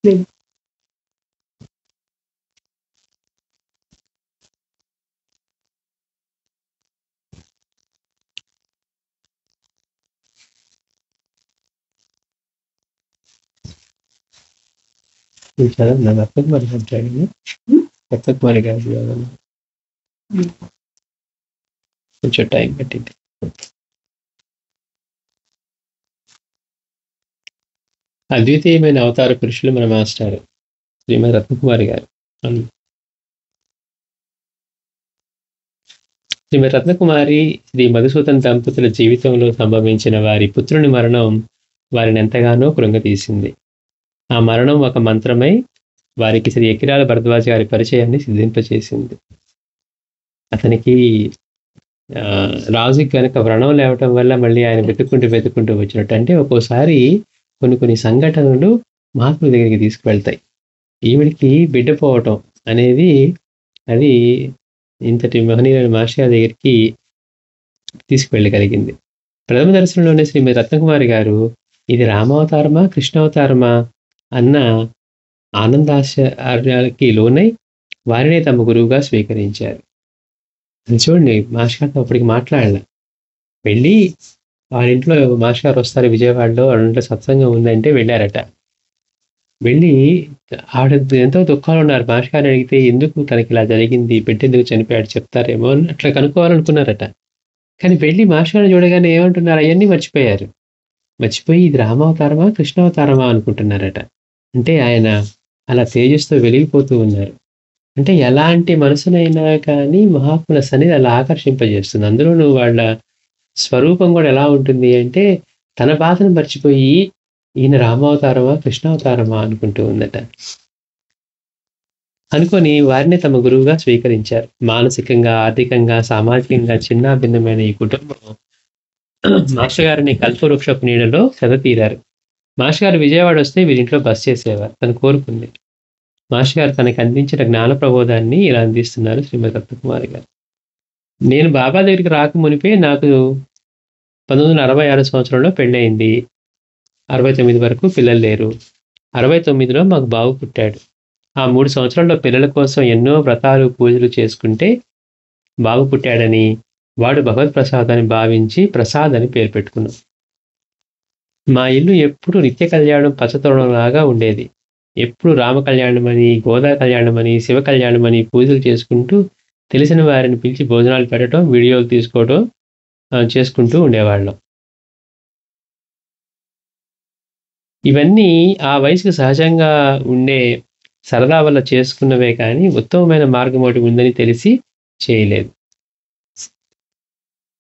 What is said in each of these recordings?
లేదు. నువ్వు చదవండి, నా రత్నకుమారి గారు చదివి, హ్మ్. రత్నకుమారి గారు చదవండి. హ్మ్. కొంచెం టైం పట్టింది. అద్వితీయమైన అవతార పురుషులు మన మాస్టర్ శ్రీమతి రత్నకుమారి గారు. శ్రీమతి రత్నకుమారి శ్రీ మధుసూదన్ దంపతుల జీవితంలో సంభవించిన వారి పుత్రుని మరణం వారిని ఎంతగానో కృంగతీసింది. ఆ మరణం ఒక మంత్రమై వారికి శ్రీ ఎకిరాల భరద్వాజ్ గారి పరిచయాన్ని సిద్ధింపచేసింది. అతనికి రాజుకి కనుక వ్రణం లేవటం వల్ల మళ్ళీ ఆయన వెతుక్కుంటూ వచ్చినట్టు. అంటే ఒక్కోసారి కొన్ని సంఘటనలు మహాత్ముల దగ్గరికి తీసుకువెళ్తాయి. ఈవిడికి బిడ్డ పోవటం అనేది అది ఇంతటి మహనీయులైన మాస్టర్ దగ్గరికి తీసుకువెళ్ళగలిగింది. ప్రథమ దర్శనంలోనే శ్రీమతి రత్నకుమారి గారు ఇది రామావతారమా కృష్ణావతారమా అన్న ఆనందాశ్చర్యాలకి లోనై వారినే తమ గురువుగా స్వీకరించారు. అది చూడండి, మాస్టర్ గారితో అప్పటికి మాట్లాడాల. వెళ్ళి వారింట్లో మాస్టర్ గారు వస్తారు విజయవాడలో, వాళ్ళ సత్సంగం ఉందంటే వెళ్ళారట. వెళ్ళి ఆవిడ ఎంతో దుఃఖంలో ఉన్నారు. మాస్టర్ గారిని అడిగితే ఎందుకు తనకి ఇలా జరిగింది, బిడ్డ ఎందుకు చనిపోయాడు చెప్తారేమో అని అట్లా కనుక్కోవాలనుకున్నారట. కానీ వెళ్ళి మాస్టర్ గారిని చూడగానే ఏమంటున్నారు, అవన్నీ మర్చిపోయారు. మర్చిపోయి ఇది రామావతారమా కృష్ణావతారమా అనుకుంటున్నారట. అంటే ఆయన అలా తేజస్తో వెలిగిపోతూ ఉన్నారు. అంటే ఎలాంటి మనసునైనా కానీ మహాత్ముల సన్నిధి అలా ఆకర్షింపజేస్తుంది. అందులోనూ వాళ్ళ స్వరూపం కూడా ఎలా ఉంటుంది అంటే తన బాధను మర్చిపోయి ఈయన రామావతారమా కృష్ణావతారమా అనుకుంటూ ఉందట. అనుకొని వారిని తమ గురువుగా స్వీకరించారు. మానసికంగా, ఆర్థికంగా, సామాజికంగా చిన్న భిన్నమైన ఈ కుటుంబం మాస్టర్ గారిని కల్పవృక్షపు నీడలో తీరారు. మాస్టర్ గారు విజయవాడ వస్తే వీరింట్లో బస చేసేవారు. తను కోరుకుంది. మాస్టర్ గారు తనకు అందించిన జ్ఞాన ప్రబోధాన్ని ఇలా అందిస్తున్నారు శ్రీమతి రత్నకుమారి గారు. నేను బాబా దగ్గరికి రాకమునిపే నాకు 1966 సంవత్సరంలో పెళ్ళయింది. 69 వరకు పిల్లలు లేరు. 69లో మాకు బాబు పుట్టాడు. ఆ 3 సంవత్సరాల్లో పిల్లల కోసం ఎన్నో వ్రతాలు పూజలు చేసుకుంటే బాబు పుట్టాడని, వాడు భగవత్ ప్రసాదాన్ని భావించి ప్రసాద్ అని పేరు పెట్టుకున్నాం. మా ఇల్లు ఎప్పుడు నిత్య కళ్యాణం పచ్చతోరణంలాగా ఉండేది. ఎప్పుడు రామ కళ్యాణమని, గోదా కళ్యాణమని, శివ కళ్యాణమని పూజలు చేసుకుంటూ తెలిసిన వారిని పిలిచి భోజనాలు పెట్టడం, వీడియోలు తీసుకోవడం చేసుకుంటూ ఉండేవాళ్ళం. ఇవన్నీ ఆ వయసుకు సహజంగా ఉండే సరదా వల్ల చేసుకున్నవే కానీ ఉత్తమమైన మార్గం ఒకటి ఉందని తెలిసి చేయలేదు.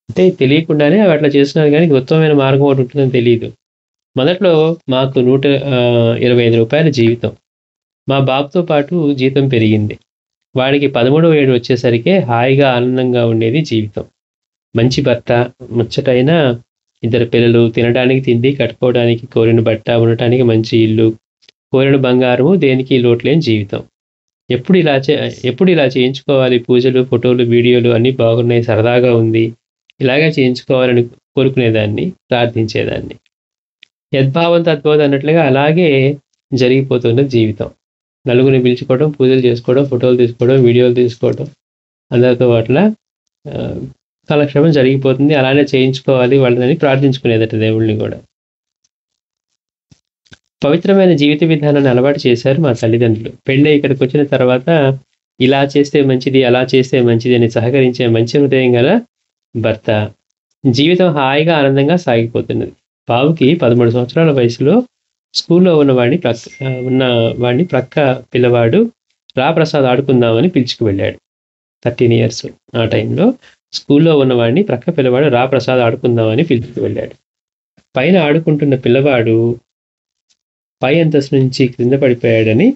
అంటే తెలియకుండానే అవి అట్లా చేస్తున్నారు కానీ ఉత్తమమైన మార్గం ఒకటి ఉంటుందని తెలియదు. మొదట్లో మాకు 125 రూపాయల జీవితం. మా బాబుతో పాటు జీతం పెరిగింది. వాడికి 13వ ఏడు వచ్చేసరికే హాయిగా ఆనందంగా ఉండేది జీవితం. మంచి భర్త, ముచ్చటైన 2 పిల్లలు, తినడానికి తిండి, కట్టుకోవడానికి కోరిన బట్ట, ఉండటానికి మంచి ఇల్లు, కోరిన బంగారము, దేనికి లోటులేని జీవితం. ఎప్పుడు ఇలా చేయించుకోవాలి, పూజలు, ఫోటోలు, వీడియోలు అన్నీ బాగున్నాయి, సరదాగా ఉంది, ఇలాగే చేయించుకోవాలని కోరుకునేదాన్ని, ప్రార్థించేదాన్ని. యద్భావం తద్భవతి అన్నట్లుగా అలాగే జరిగిపోతున్న జీవితం. నలుగురిని పిలుచుకోవడం, పూజలు చేసుకోవడం, ఫోటోలు తీసుకోవడం, వీడియోలు తీసుకోవడం, అందరితో అట్లా కాలక్షేపం జరిగిపోతుంది. అలానే చేయించుకోవాలి వాళ్ళని ప్రార్థించుకునేదట దేవుళ్ళని కూడా. పవిత్రమైన జీవిత విధానాన్ని అలవాటు చేశారు మా తల్లిదండ్రులు. పెళ్ళి ఇక్కడికి వచ్చిన తర్వాత ఇలా చేస్తే మంచిది, అలా చేస్తే మంచిది అని సహకరించే మంచి హృదయం గల భర్త. జీవితం హాయిగా ఆనందంగా సాగిపోతున్నది. బాబుకి 13 సంవత్సరాల వయసులో స్కూల్లో ఉన్నవాడిని ప్రక్క పిల్లవాడు రాప్రసాద్ ఆడుకుందామని పిలుచుకు వెళ్ళాడు. 13 years ఆ టైంలో స్కూల్లో ఉన్నవాడిని ప్రక్క పిల్లవాడు రాప్రసాద్ ఆడుకుందామని పిలుచుకు వెళ్ళాడు. పైన ఆడుకుంటున్న పిల్లవాడు పై అంతస్తు నుంచి క్రింద పడిపోయాడని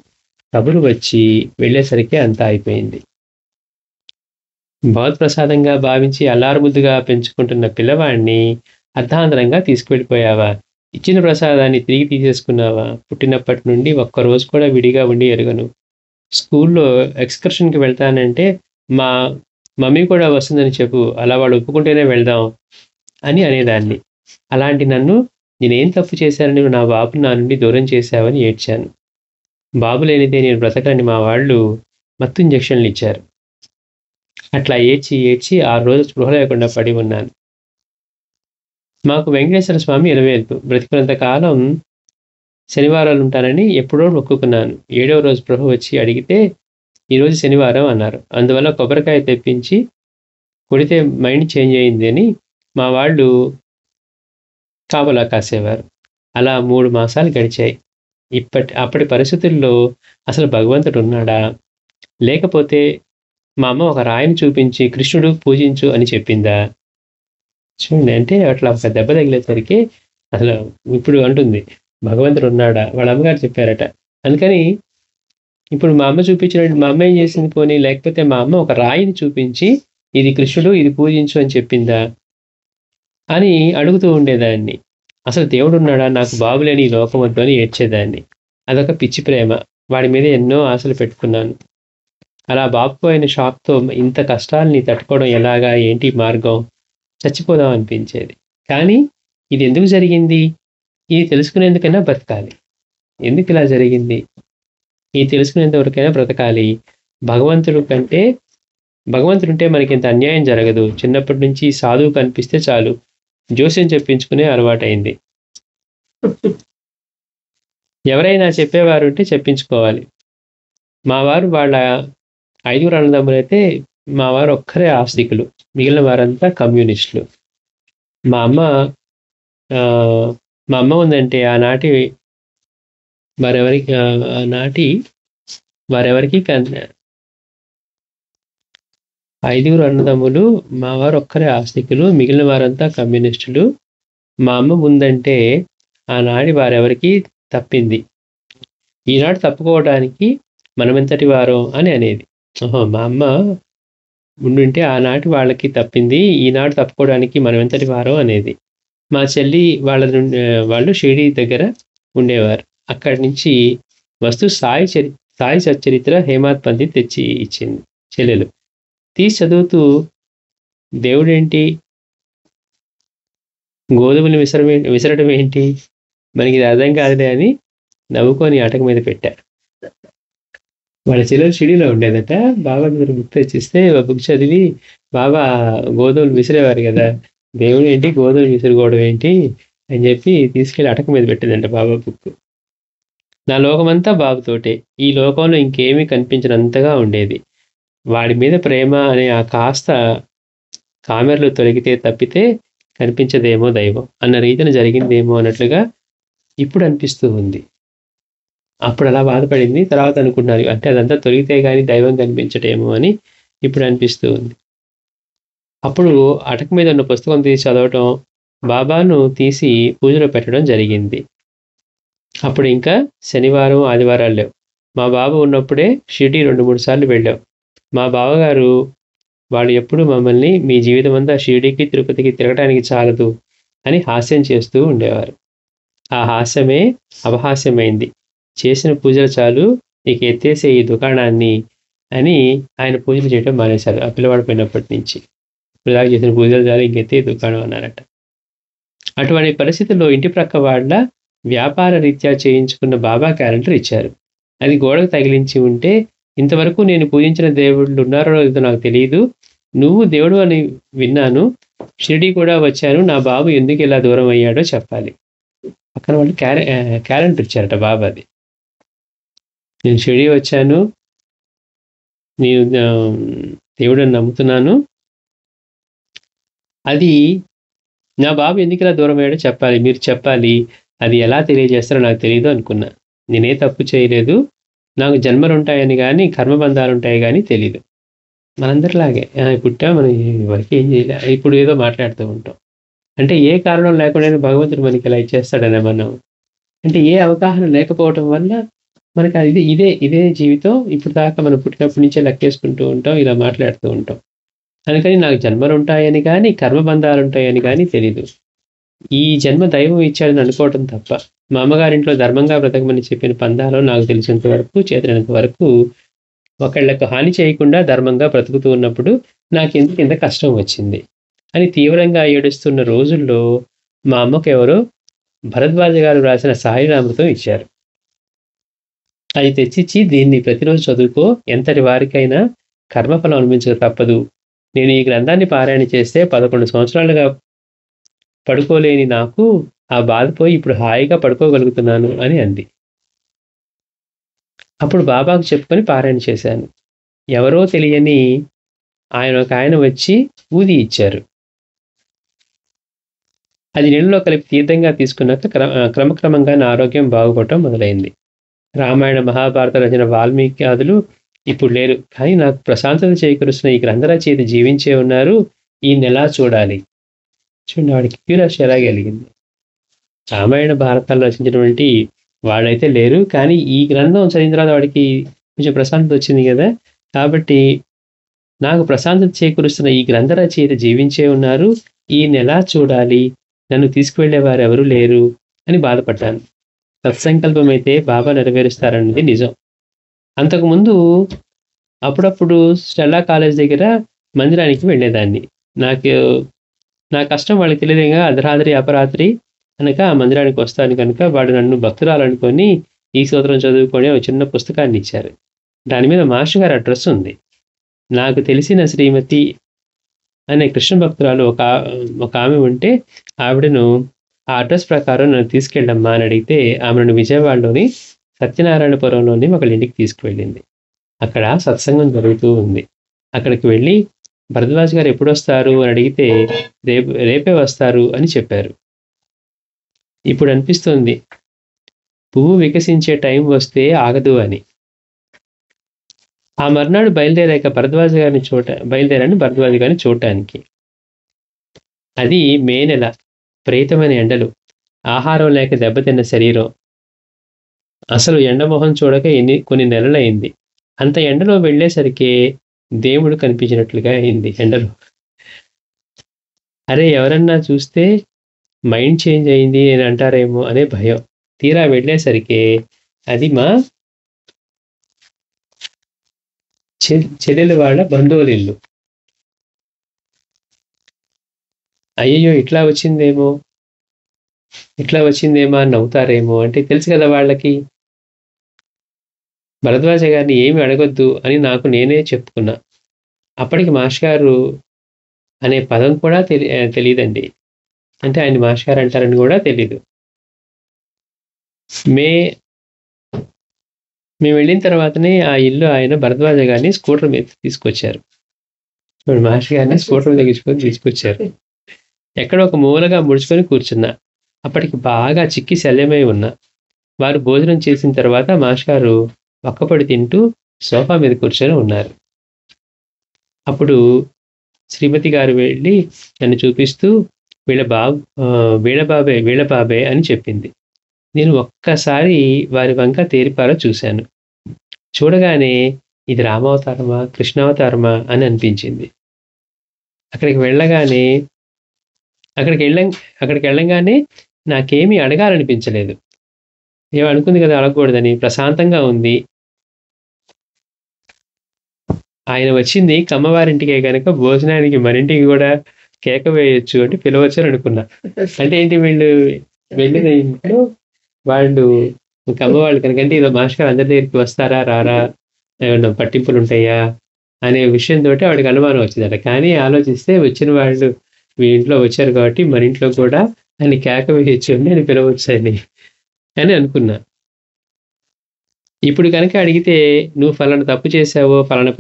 కబురు వచ్చి వెళ్ళేసరికి అంతా అయిపోయింది. భగవత్ప్రసాదంగా భావించి అల్లారుముద్దుగా పెంచుకుంటున్న పిల్లవాడిని అర్ధాంతరంగా తీసుకువెళ్ళిపోయావా? ఇచ్చిన ప్రసాదాన్ని తిరిగి తీసేసుకున్నావా? పుట్టినప్పటి నుండి ఒక్కరోజు కూడా విడిగా ఉండి ఎరుగను. స్కూల్లో ఎక్స్కర్షన్కి వెళ్తానంటే మా మమ్మీ కూడా వస్తుందని చెప్పు, అలా వాడు ఒప్పుకుంటేనే వెళ్దాం అని అనేదాన్ని. అలాంటి నన్ను నేనేం తప్పు చేశానని నా బాబుని నా నుండి దూరం చేశావని ఏడ్చాను. బాబు లేనిదే నేను బ్రతకనని మా వాళ్ళు మత్తు ఇంజెక్షన్లు ఇచ్చారు. అట్లా ఏడ్చి ఏడ్చి 6 రోజులు స్పృహ లేకుండా పడి ఉన్నాను. మాకు వెంకటేశ్వర స్వామి ఎలవేల్పు. బ్రతికినంత కాలం శనివారాలు ఉంటానని ఎప్పుడో మొక్కుకున్నాను. 7వ రోజు స్పృహ వచ్చి అడిగితే ఈరోజు శనివారం అన్నారు. అందువల్ల కొబ్బరికాయ తెప్పించి కొడితే మైండ్ చేంజ్ అయింది అని మా వాళ్ళు కాపలా కాసేవారు. అలా 3 మాసాలు గడిచాయి. అప్పటి పరిస్థితుల్లో అసలు భగవంతుడు ఉన్నాడా? లేకపోతే మా అమ్మ ఒక రాయిని చూపించి కృష్ణుడు పూజించు అని చెప్పిందా? చూడండి, అంటే అట్లా ఒక దెబ్బ తగిలేసరికి అసలు ఇప్పుడు అంటుంది భగవంతుడు ఉన్నాడా? వాళ్ళ అమ్మగారు చెప్పారట. అందుకని ఇప్పుడు మా అమ్మ చూపించినట్టు మా అమ్మ ఏం చేసింది పోనీ, లేకపోతే మా అమ్మ ఒక రాయిని చూపించి ఇది కృష్ణుడు, ఇది పూజించు అని చెప్పిందా అని అడుగుతూ ఉండేదాన్ని. అసలు దేవుడు ఉన్నాడా? నాకు బాబులేని ఈ లోకం వద్దు అని ఏడ్చేదాన్ని. అదొక పిచ్చి ప్రేమ. వాడి మీద ఎన్నో ఆశలు పెట్టుకున్నాను. అలా బాబుపోయిన షాక్తో ఇంత కష్టాలని తట్టుకోవడం ఎలాగా, ఏంటి మార్గం, చచ్చిపోదాం అనిపించేది. కానీ ఇది ఎందుకు జరిగింది? ఇది తెలుసుకునేందుకైనా బ్రతకాలి. ఎందుకు ఇలా జరిగింది? ఇది తెలుసుకునేంత వరకైనా బ్రతకాలి. భగవంతుడుంటే మనకి ఇంత అన్యాయం జరగదు. చిన్నప్పటి నుంచి సాధువు కనిపిస్తే చాలు జోస్యం చెప్పించుకునే అలవాటైంది. ఎవరైనా చెప్పేవారు ఉంటే చెప్పించుకోవాలి. మా వారు వాళ్ళ 5 అన్నదమ్ములైతే మా వారు ఒక్కరే ఆస్తికులు, మిగిలిన వారంతా కమ్యూనిస్టులు. మా అమ్మ ఉందంటే ఆనాటి వారెవరికి 5 అన్నదమ్ములు, మా వారు ఒక్కరే ఆస్తికులు, మిగిలిన వారంతా కమ్యూనిస్టులు. మా అమ్మ ముందంటే ఆనాటి వారెవరికి తప్పింది, ఈనాడు తప్పుకోవడానికి మనమెంతటి వారం అని అనేది. మా అమ్మ ఉండుంటే ఆనాటి వాళ్ళకి తప్పింది, ఈనాడు తప్పుకోవడానికి మనమెంతటి వారం అనేది. మా చెల్లి వాళ్ళు షిరిడి దగ్గర ఉండేవారు. అక్కడి నుంచి వస్తూ సాయి సచ్చరిత్ర హేమాత్ పండిత్ తెచ్చి ఇచ్చింది చెల్లెలు. తీసి చదువుతూ దేవుడేంటి, గోధుమలు విసరడం ఏంటి, మనకి ఇది అర్థం కాదులే అని నవ్వుకొని అటక మీద పెట్టారు. వాళ్ళ చెల్లెలు షిరిడీలో ఉండేదట. బాబా దగ్గర బుక్ తెచ్చిస్తే బుక్ చదివి, బాబా గోధుమలు విసిరేవారు కదా, దేవుడు ఏంటి గోధుమలు విసురుకోవడం ఏంటి అని చెప్పి తీసుకెళ్ళి అటక మీద పెట్టిందంట బాబా బుక్. నా లోకమంతా బాబుతోటే. ఈ లోకంలో ఇంకేమీ కనిపించినంతగా ఉండేది. వాడి మీద ప్రేమ అనే ఆ కాస్త కామెర్లు తొలగితే తప్పితే కనిపించదేమో దైవం అన్న రీతిన జరిగిందేమో అన్నట్లుగా ఇప్పుడు అనిపిస్తూ ఉంది. అప్పుడు అలా బాధపడింది. తర్వాత అనుకున్నారు అంటే అదంతా తొలగితే కానీ దైవం కనిపించటేమో అని ఇప్పుడు అనిపిస్తూ ఉంది. అప్పుడు అటక మీద ఉన్న పుస్తకం తీసి చదవటం, బాబాను తీసి పూజలో పెట్టడం జరిగింది. అప్పుడు ఇంకా శనివారం ఆదివారాలు లేవు. మా బాబు ఉన్నప్పుడే షిరిడి 2-3 సార్లు వెళ్ళాం. మా బావగారు వాళ్ళు ఎప్పుడు మమ్మల్ని మీ జీవితం అంతా షిరిడీకి తిరుపతికి తిరగటానికి చాలదు అని హాస్యం చేస్తూ ఉండేవారు. ఆ హాస్యమే అపహాస్యమైంది. చేసిన పూజలు చాలు, ఇక ఎత్తేసే ఈ దుకాణాన్ని అని ఆయన పూజలు చేయడం మానేశారు. ఆ పిల్లవాడు పోయినప్పటి నుంచి ఇలాగ చేసిన పూజలు చాలు, ఇంకెత్తే దుకాణం అన్నారట. అటువంటి పరిస్థితుల్లో ఇంటి ప్రక్క వాళ్ళ వ్యాపార రీత్యా చేయించుకున్న బాబా క్యాలెండర్ ఇచ్చారు. అది గోడకు తగిలించి ఉంటే, ఇంతవరకు నేను పూజించిన దేవుళ్ళు ఉన్నారో లేదో నాకు తెలియదు, నువ్వు దేవుడు అని విన్నాను, షిరిడి కూడా వచ్చాను, నా బాబు ఎందుకు ఇలా దూరం అయ్యాడో చెప్పాలి. పక్కన వాళ్ళు క్యాలెండర్ ఇచ్చారట బాబాది. నేను షిరిడి వచ్చాను, నేను దేవుడని నమ్ముతున్నాను, అది నా బాబు ఎందుకు ఇలా దూరం అయ్యాడో చెప్పాలి, మీరు చెప్పాలి, అది ఎలా తెలియజేస్తారో నాకు తెలియదు అనుకున్నా. నేనే తప్పు చేయలేదు, నాకు జన్మలు ఉంటాయని కానీ కర్మబంధాలు ఉంటాయి కానీ తెలీదు. మనందరిలాగే పుట్టా మనం ఎవరికి ఏం చేయలే, ఇప్పుడు ఏదో మాట్లాడుతూ ఉంటాం. అంటే ఏ కారణం లేకుండా భగవంతుడు మనకి ఇలా ఇచ్చేస్తాడనే మనం, అంటే ఏ అవగాహన లేకపోవటం వల్ల మనకి అది ఇదే జీవితం, ఇప్పుడు దాకా మనం పుట్టినప్పటి నుంచే లెక్కేసుకుంటూ ఉంటాం, ఇలా మాట్లాడుతూ ఉంటాం. అందుకని నాకు జన్మలు ఉంటాయని కానీ కర్మబంధాలు ఉంటాయని కానీ తెలీదు. ఈ జన్మ దైవం ఇచ్చాడని అనుకోవటం తప్ప, మా అమ్మగారింట్లో ధర్మంగా బ్రతకమని చెప్పిన పందాలో నాకు తెలిసినంత వరకు, చేతనంత వరకు ఒకళ్ళకు హాని చేయకుండా ధర్మంగా బ్రతుకుతూ ఉన్నప్పుడు నాకెందుకు ఇంత కష్టం వచ్చింది అని తీవ్రంగా ఏడుస్తున్న రోజుల్లో మా అమ్మకు ఎవరో భరద్వాజ గారు రాసిన సాయిరామృతం ఇచ్చారు. అది తెచ్చిచ్చి దీన్ని ప్రతిరోజు చదువుకో, ఎంతటి వారికైనా కర్మఫలం అనుభవించక తప్పదు. నేను ఈ గ్రంథాన్ని పారాయణ చేస్తే 11 సంవత్సరాలుగా పడుకోలేని నాకు ఆ బాధ పోయి ఇప్పుడు హాయిగా పడుకోగలుగుతున్నాను అని అంది. అప్పుడు బాబాకు చెప్పుకొని పారాయణ చేశాను. ఎవరో తెలియని ఒకాయన వచ్చి ఊది ఇచ్చారు. అది నీళ్ళలో కలిపి తీర్థంగా తీసుకున్నాక క్రమక్రమంగా నా ఆరోగ్యం బాగుపడటం మొదలైంది. రామాయణ, మహాభారత రచన వాల్మీకాదులు ఇప్పుడు లేరు. కానీ నాకు ప్రశాంతత చేకూరుస్తున్న ఈ గ్రంథ రచయిత జీవించే ఉన్నారు. ఈయనెలా చూడాలి? చూడండి వాడికి క్యూరియాసిటీ ఎలా కలిగింది. రామాయణ, భారతాలు రచించినటువంటి వాడైతే లేరు. కానీ ఈ గ్రంథం చదివిన తర్వాత వాడికి కొంచెం ప్రశాంతత వచ్చింది కదా! కాబట్టి నాకు ప్రశాంతత చేకూరుస్తున్న ఈ గ్రంథ రచయిత జీవించే ఉన్నారు. ఈయనెలా చూడాలి? నన్ను తీసుకువెళ్ళేవారు ఎవరూ లేరు అని బాధపడ్డాను. సత్సంకల్పం అయితే బాబా నెరవేరుస్తారన్నది నిజం. అంతకుముందు అప్పుడప్పుడు స్టెల్లా కాలేజ్ దగ్గర మందిరానికి వెళ్ళేదాన్ని. నా కష్టం వాళ్ళకి తెలియదుగా. అర్ధరాత్రి, అపరాత్రి కనుక ఆ మందిరానికి వస్తాను కనుక వాడు నన్ను భక్తురాలనుకొని ఈ స్తోత్రం చదువుకొని ఒక చిన్న పుస్తకాన్ని ఇచ్చారు. దాని మీద మాస్టర్ గారి అడ్రస్ ఉంది. నాకు తెలిసిన శ్రీమతి అనే కృష్ణ భక్తురాలు ఒక ఆమె ఉంటే ఆవిడను ఆ అడ్రస్ ప్రకారం నన్ను తీసుకెళ్ళమ్మా అని అడిగితే ఆమె నన్ను విజయవాడలోని సత్యనారాయణపురంలోని ఒకళ్ళ ఇంటికి తీసుకువెళ్ళింది. అక్కడ సత్సంగం జరుగుతూ ఉంది. అక్కడికి వెళ్ళి భరద్వాజ్ గారు ఎప్పుడు వస్తారు అని అడిగితే రేపే వస్తారు అని చెప్పారు. ఇప్పుడు అనిపిస్తుంది పువ్వు వికసించే టైం వస్తే ఆగదు అని. ఆ మర్నాడు బయలుదేరాను భరద్వాజ్ గారిని చూడటానికి. అది మే నెల. ప్రేతమైన ఎండలు, ఆహారం లేక దెబ్బతిన్న శరీరం. అసలు ఎండమొహం చూడక కొన్ని నెలలైంది. అంత ఎండలో వెళ్ళేసరికి దేవుడు కనిపించినట్లుగా అయింది ఎండలో. అరే ఎవరన్నా చూస్తే మైండ్ చేంజ్ అయింది అని అంటారేమో అనే భయం. తీరా వెళ్ళేసరికి అది మా చెల్లెలు వాళ్ళ బంధువుల ఇల్లు. అయ్యయ్యో ఇట్లా వచ్చిందేమో అని నవ్వుతారేమో అంటే తెలుసు కదా వాళ్ళకి. భరద్వాజ గారిని ఏమి అడగొద్దు అని నాకు నేనే చెప్పుకున్నా. అప్పటికి మాస్టర్ గారు అనే పదం కూడా తెలియదండి. అంటే ఆయన మాస్టర్ గారు అంటారని కూడా తెలీదు. మేము వెళ్ళిన తర్వాతనే ఆ ఇల్లు ఆయన భరద్వాజ గారిని స్కూటర్ మీద తీసుకొచ్చారు. మాస్టర్ గారిని స్కూటర్ మీద తీసుకొచ్చారు. ఎక్కడో ఒక మూలగా ముడుచుకొని కూర్చున్నా. అప్పటికి బాగా చిక్కి శల్యమై ఉన్నా. వారు భోజనం చేసిన తర్వాత మాస్టర్ గారు ఒక్కపొడి తింటూ సోఫా మీద కూర్చొని ఉన్నారు. అప్పుడు శ్రీమతి గారు వెళ్ళి నన్ను చూపిస్తూ వీళ్ళ బాబే అని చెప్పింది. నేను ఒక్కసారి వారి వంక తేరిపారా చూశాను. చూడగానే ఇది రామావతారమా, కృష్ణావతారమా అని అనిపించింది. అక్కడికి వెళ్ళంగానే నాకేమీ అడగాలనిపించలేదు. ఏమనుకుంది కదా అడగకూడదని. ప్రశాంతంగా ఉంది. ఆయన వచ్చింది కమ్మవారింటికే కనుక భోజనానికి మరింటికి కూడా కేక వేయొచ్చు అంటే పిలవచ్చు అని అనుకున్నా. అంటే ఏంటి వీళ్ళు వెళ్ళిన ఇంట్లో వాళ్ళు కమ్మవాళ్ళు కనుక అంటే ఇదో మాస్టర్ గారు అందరి దగ్గరికి వస్తారా రారా, ఏమన్నా పట్టింపులు ఉంటాయా అనే విషయంతో వాడికి అనుమానం వచ్చిందట. కానీ ఆలోచిస్తే వచ్చిన వాళ్ళు మీ ఇంట్లో వచ్చారు కాబట్టి మన ఇంట్లో కూడా ఆయన కేక వేయచ్చు అని నేను పిలవచ్చు అని అనుకున్నా. ఇప్పుడు కనుక అడిగితే నువ్వు ఫలానా తప్పు చేశావో, ఫలానా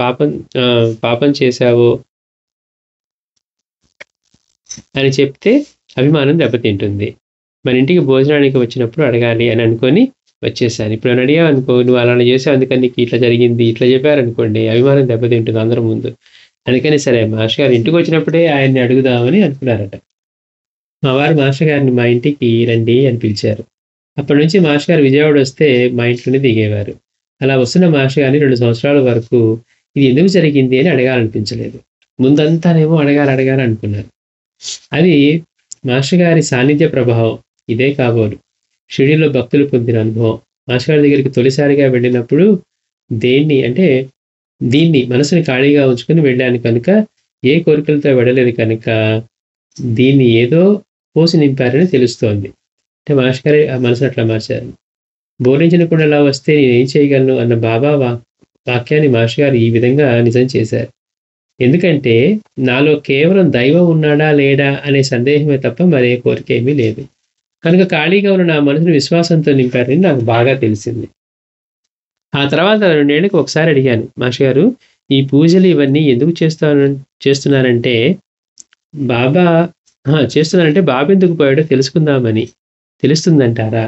పాపం చేశావో అని చెప్తే అభిమానం దెబ్బతింటుంది. మన ఇంటికి భోజనానికి వచ్చినప్పుడు అడగాలి అని అనుకొని వచ్చేసాను. ఇప్పుడు నన్ను అడిగావు అనుకో, నువ్వు అలా చేసావు అందుకని నీకు ఇట్లా జరిగింది ఇట్లా చెప్పారనుకోండి, అభిమానం దెబ్బతింటుంది అందరి ముందు. అందుకని సరే మాస్టర్ గారు ఇంటికి వచ్చినప్పుడే ఆయన్ని అడుగుదామని అనుకున్నారట. మా వారు మాస్టర్ గారిని మా ఇంటికి రండి అని పిలిచారు. అప్పటి నుంచి మాస్టర్ గారు విజయవాడ వస్తే మా ఇంట్లోనే దిగేవారు. అలా వస్తున్న మాస్టర్ గారిని 2 సంవత్సరాల వరకు ఇది ఎందుకు జరిగింది అని అడగాలనిపించలేదు. ముందంతానేమో అడగాలి అనుకున్నారు. అది మాస్టర్ గారి సాన్నిధ్య ప్రభావం. ఇదే కాబోలు షిరిడీలో భక్తులు పొందిన అనుభవం. మాస్టర్ గారి దగ్గరికి తొలిసారిగా వెళ్ళినప్పుడు దీన్ని మనసుని ఖాళీగా ఉంచుకొని వెళ్ళాను కనుక ఏ కోరికలతో వెళ్ళలేదు కనుక దీన్ని ఏదో పోసి నింపారని తెలుస్తోంది. అంటే మాస్టర్ గారి మనసుని అట్లా మార్చారు. బోధించిన కుండలా వస్తే నేనేం చేయగలను అన్న బాబా వాక్యాన్ని మాస్టర్ గారు ఈ విధంగా నిజం చేశారు. ఎందుకంటే నాలో కేవలం దైవం ఉన్నాడా లేడా అనే సందేహమే తప్ప మరే కోరిక ఏమీ లేదు. కనుక ఖాళీగా ఉన్న నా మనసుని విశ్వాసంతో నింపారని నాకు బాగా తెలిసింది. ఆ తర్వాత 2 ఏళ్ళకి ఒకసారి అడిగాను, మాస్టర్ గారు ఈ పూజలు ఇవన్నీ ఎందుకు చేస్తున్నానంటే బాబా చేస్తున్నానంటే బాబా ఎందుకు పోయాడో తెలుసుకుందామని. తెలుస్తుందంటారా?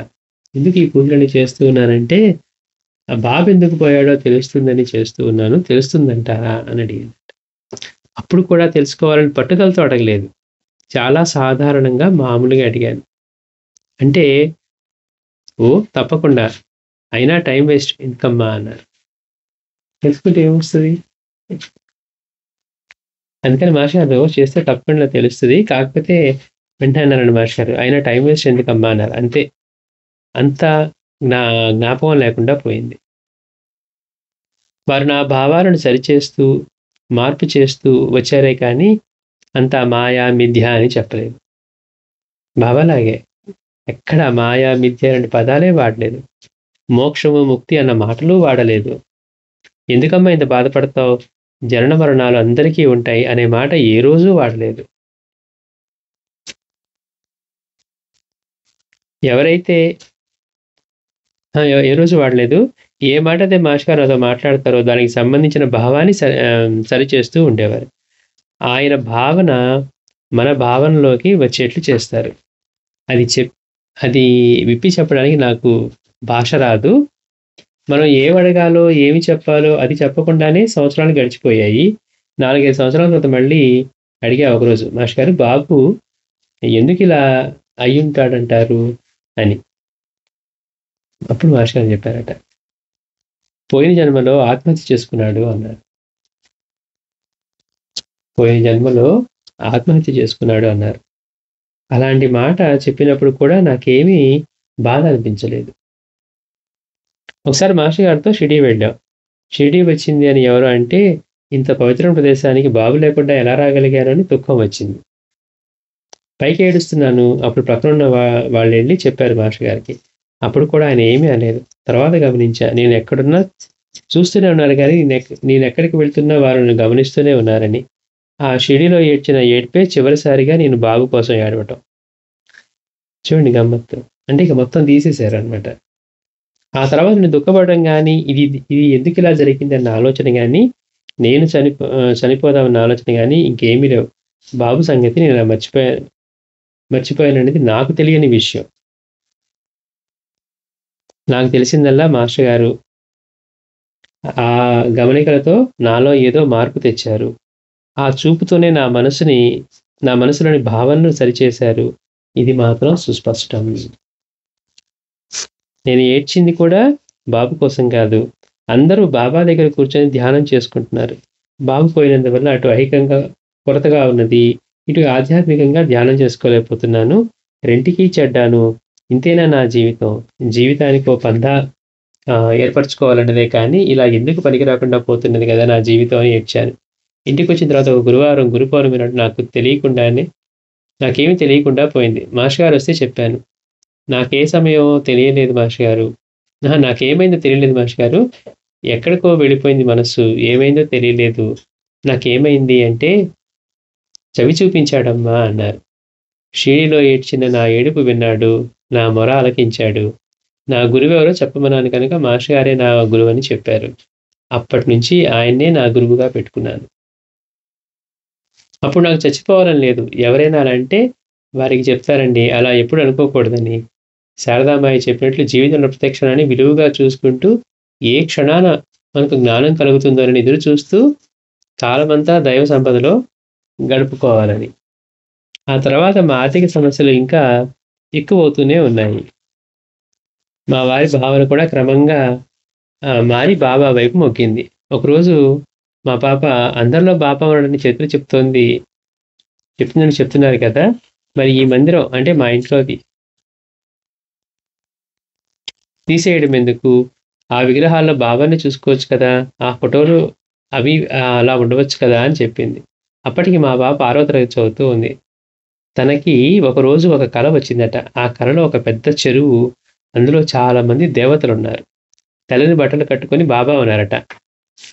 ఎందుకు ఈ పూజలన్నీ చేస్తూ ఉన్నానంటే ఆ బాబా ఎందుకు పోయాడో తెలుస్తుందని చేస్తూ ఉన్నాను. తెలుస్తుందంటారా అని అడిగాను. అప్పుడు కూడా తెలుసుకోవాలని పట్టుదలతో అడగలేదు. చాలా సాధారణంగా మామూలుగా అడిగాను. అంటే తప్పకుండా. అయినా టైం వేస్ట్ ఎందుకమ్మా అన్నారు. తెలుసుకుంటే ఏమొస్తది? అందుకని మాస్టర్ గారు చేస్తే తప్పకుండా తెలుస్తది. కాకపోతే వెంటనే అన్నారండి మాస్టర్ గారు, అయినా టైం వేస్ట్ ఎందుకమ్మా అన్నారు. అంతే. అంత జ్ఞాపకం లేకుండా పోయింది. వారు నా భావాలను సరిచేస్తూ, మార్పు చేస్తూ వచ్చారే కానీ అంతా మాయా, మిథ్య అని చెప్పలేదు. బాబాలాగే ఎక్కడ మాయా, మిథ్య లాంటి పదాలే వాడలేదు. మోక్షము, ముక్తి అన్న మాటలు వాడలేదు. ఎందుకమ్మా ఇంత బాధపడతావు? జనన మరణాలు అందరికీ ఉంటాయి అనే మాట ఏ రోజు వాడలేదు. ఎవరైతే ఏ రోజు వాడలేదు. ఏ మాట అయితే మాస్టర్ గారు నాతో మాట్లాడతారో దానికి సంబంధించిన భావాన్ని సరిచేస్తూ ఉండేవారు. ఆయన భావన మన భావనలోకి వచ్చేట్లు చేస్తారు. అది విప్పి చెప్పడానికి నాకు భాష రాదు. మనం ఏమడగాలో, ఏమి చెప్పాలో అది చెప్పకుండానే సంవత్సరాలు గడిచిపోయాయి. 4, 5 సంవత్సరాల తర్వాత మళ్ళీ అడిగా ఒకరోజు, మాస్టర్ గారు బాబు ఎందుకిలా అయ్యుంటాడంటారు అని. అప్పుడు మాస్టర్ గారు చెప్పారట, పోయిన జన్మలో ఆత్మహత్య చేసుకున్నాడు అన్నారు. పోయిన జన్మలో ఆత్మహత్య చేసుకున్నాడు అన్నారు. అలాంటి మాట చెప్పినప్పుడు కూడా నాకేమీ బాధ అనిపించలేదు. ఒకసారి మాస్టర్ గారితో షిరిడీ వెళ్ళాం. షిరిడీ వచ్చింది అని ఎవరు అంటే, ఇంత పవిత్రమైన ప్రదేశానికి బాబు లేకుండా ఎలా రాగలిగారు అని దుఃఖం వచ్చింది. పైకి ఏడుస్తున్నాను. అప్పుడు పక్కన ఉన్న వాళ్ళు వెళ్ళి చెప్పారు మాస్టర్ గారికి. అప్పుడు కూడా ఆయన ఏమీ అనలేదు. తర్వాత గమనించా, నేను ఎక్కడున్నా చూస్తూనే ఉన్నారు కానీ నేను ఎక్కడికి వెళ్తున్నా వారు నన్ను గమనిస్తూనే ఉన్నారని. ఆ షిరిడీలో ఏడ్చిన ఏడ్పే చివరిసారిగా నేను బాబు కోసం ఏడవటం. చూడండి గమ్మత్తు. అంటే ఇక మొత్తం తీసేశారనమాట. ఆ తర్వాత నేను దుఃఖపడడం కానీ ఇది ఎందుకు ఇలా జరిగింది అన్న ఆలోచన కానీ, నేను చనిపోదామన్న ఆలోచన కానీ ఇంకేమీ లేవు. బాబు సంగతి నేను మర్చిపోయాననేది నాకు తెలియని విషయం. నాకు తెలిసిందల్లా మాస్టర్ గారు ఆ గమనికలతో నాలో ఏదో మార్పు తెచ్చారు. ఆ చూపుతోనే నా మనసులోని భావనను సరిచేశారు. ఇది మాత్రం సుస్పష్టం. నేను ఏడ్చింది కూడా బాబు కోసం కాదు. అందరూ బాబా దగ్గర కూర్చొని ధ్యానం చేసుకుంటున్నారు. బాబు పోయినందువల్ల అటు ఐహికంగా కొరతగా ఉన్నది, ఇటు ఆధ్యాత్మికంగా ధ్యానం చేసుకోలేకపోతున్నాను. రెంటికి చెడ్డాను. ఇంతేనా నా జీవితం? జీవితానికి ఓ పందా ఏర్పరచుకోవాలన్నదే కానీ ఇలా ఎందుకు పనికి రాకుండా పోతున్నది కదా నా జీవితం అని ఏడ్చాను. ఇంటికి వచ్చిన తర్వాత ఒక గురువారం గురు పౌర్ణమి నాడు నాకేమీ తెలియకుండా పోయింది. మాస్టర్ గారు వస్తే చెప్పాను. నాకే సమయమో తెలియలేదు మాస్టర్ గారు. నాకేమైందో తెలియలేదు మాస్టర్ గారు. ఎక్కడికో వెళ్ళిపోయింది మనస్సు. ఏమైందో తెలియలేదు. నాకేమైంది అంటే చవి చూపించాడమ్మా అన్నారు. షిరిడీలో ఏడ్చిన నా ఏడుపు విన్నాడు. నా మొర ఆలకించాడు. నా గురువెవరో చెప్పమన్నాను కనుక మాస్టర్ గారే నా గురువు అని చెప్పారు. అప్పటి నుంచి ఆయన్నే నా గురువుగా పెట్టుకున్నాను. అప్పుడు నాకు చచ్చిపోవాలని లేదు. ఎవరైనా అలా అంటే వారికి చెప్తారండి, అలా ఎప్పుడు అనుకోకూడదని. శారదామాయి చెప్పినట్లు జీవితంలో ప్రతి క్షణాన్ని విలువగా చూసుకుంటూ ఏ క్షణాన మనకు జ్ఞానం కలుగుతుందోనని ఎదురు చూస్తూ కాలమంతా దైవ సంపదలో గడుపుకోవాలని. ఆ తర్వాత మా ఆర్థిక సమస్యలు ఇంకా ఎక్కువవుతూనే ఉన్నాయి. మా వారి భావన కూడా క్రమంగా మారి బాబా వైపు మొగ్గింది. ఒకరోజు మా పాప అందరిలో బాబా ఉన్నాడని చెప్తుందని చెప్తున్నారు కదా, మరి ఈ మందిరం అంటే మా ఇంట్లోది తీసేయడం ఎందుకు? ఆ విగ్రహాల్లో బాబాని చూసుకోవచ్చు కదా, ఆ ఫోటోలు అవి అలా ఉండవచ్చు కదా అని చెప్పింది. అప్పటికి మా పాప 6వ తరగతి చదువుతూ ఉంది. తనకి ఒకరోజు ఒక కల వచ్చిందట. ఆ కలలో ఒక పెద్ద చెరువు అందులో చాలా మంది దేవతలున్నారు. తెల్లని బట్టలు కట్టుకొని బాబా ఉన్నారట.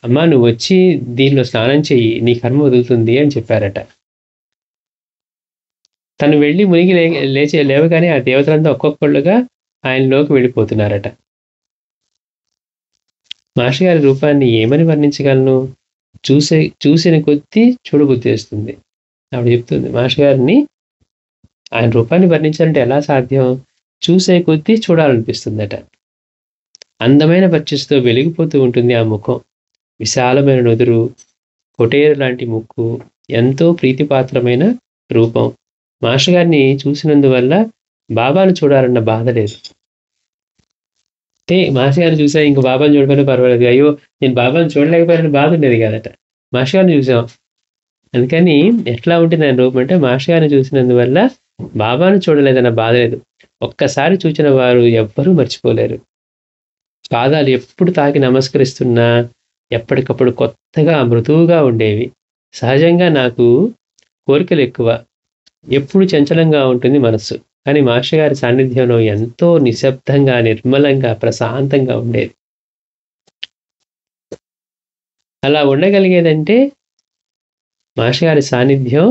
అమ్మా నువ్వు వచ్చి దీనిలో స్నానం చెయ్యి, నీ కర్మ వదులుతుంది అని చెప్పారట. తను వెళ్ళి మునిగి లేవగానే ఆ దేవతలంతా ఒక్కొక్కళ్ళుగా ఆయనలోకి వెళ్ళిపోతున్నారట. మాస్టర్ గారి రూపాన్ని ఏమని వర్ణించగలను? చూసిన కొద్దీ చూడబుద్ధి వేస్తుంది. ఆవిడ చెప్తుంది మాస్టర్ గారిని ఆయన రూపాన్ని వర్ణించాలంటే ఎలా సాధ్యం? చూసే కొద్దీ చూడాలనిపిస్తుందట. అందమైన పచ్చస్తో వెలిగిపోతూ ఉంటుంది ఆ ముఖం. విశాలమైన నుదురు, కొటేరు లాంటి ముక్కు, ఎంతో ప్రీతిపాత్రమైన రూపం. మాస్టర్ గారిని చూసినందువల్ల బాబాను చూడాలన్న బాధ లేదు. అంటే మాస్టర్ గారిని చూసా ఇంక బాబాను చూడకపోయినా పర్వాలేదు, అయ్యో నేను బాబాను చూడలేకపోయానని బాధ ఉండేది కాదట. మాస్టర్ గారిని చూసాం అందుకని ఎట్లా ఉంటుంది ఆయన రూపం అంటే, మాస్టర్ గారిని చూసినందువల్ల బాబాను చూడలేదన్న బాధ లేదు. ఒక్కసారి చూచిన వారు ఎవ్వరూ మర్చిపోలేరు. పాదాలు ఎప్పుడు తాకి నమస్కరిస్తున్నా ఎప్పటికప్పుడు కొత్తగా మృదువుగా ఉండేవి. సహజంగా నాకు కోరికలు ఎక్కువ, ఎప్పుడు చంచలంగా ఉంటుంది మనస్సు. కానీ మాస్టర్ గారి సాన్నిధ్యంలో ఎంతో నిశ్శబ్దంగా, నిర్మలంగా, ప్రశాంతంగా ఉండేది. అలా ఉండగలిగేదంటే మాస్టర్ గారి సాన్నిధ్యం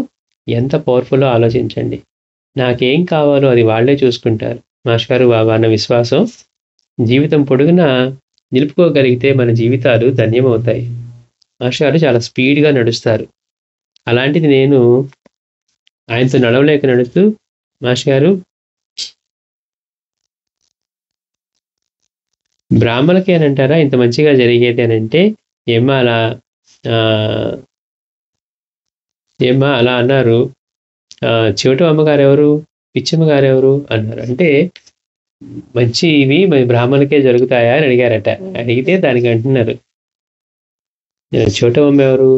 ఎంత పవర్ఫుల్లో ఆలోచించండి. నాకేం కావాలో అది వాళ్ళే చూసుకుంటారు. మాస్టర్ గారు బాబా అన్న విశ్వాసం జీవితం పొడుగునా నిలుపుకోగలిగితే మన జీవితాలు ధన్యమవుతాయి. మాస్టర్ గారు చాలా స్పీడ్గా నడుస్తారు. అలాంటిది నేను ఆయనతో నడవలేక నడుస్తూ, మాస్టర్ గారు బ్రాహ్మణులకి అని అంటారా ఇంత మంచిగా జరిగేది అని అంటే, ఏమ్మా అలా అన్నారు, చెవిటి అమ్మగారు ఎవరు, పిచ్చమ్మ గారు ఎవరు అన్నారు. అంటే మంచి ఇవి బ్రాహ్మణులకే జరుగుతాయా అని అడిగారట. అడిగితే దానికి అంటున్నారు, చెవిటమ్మ ఎవరు,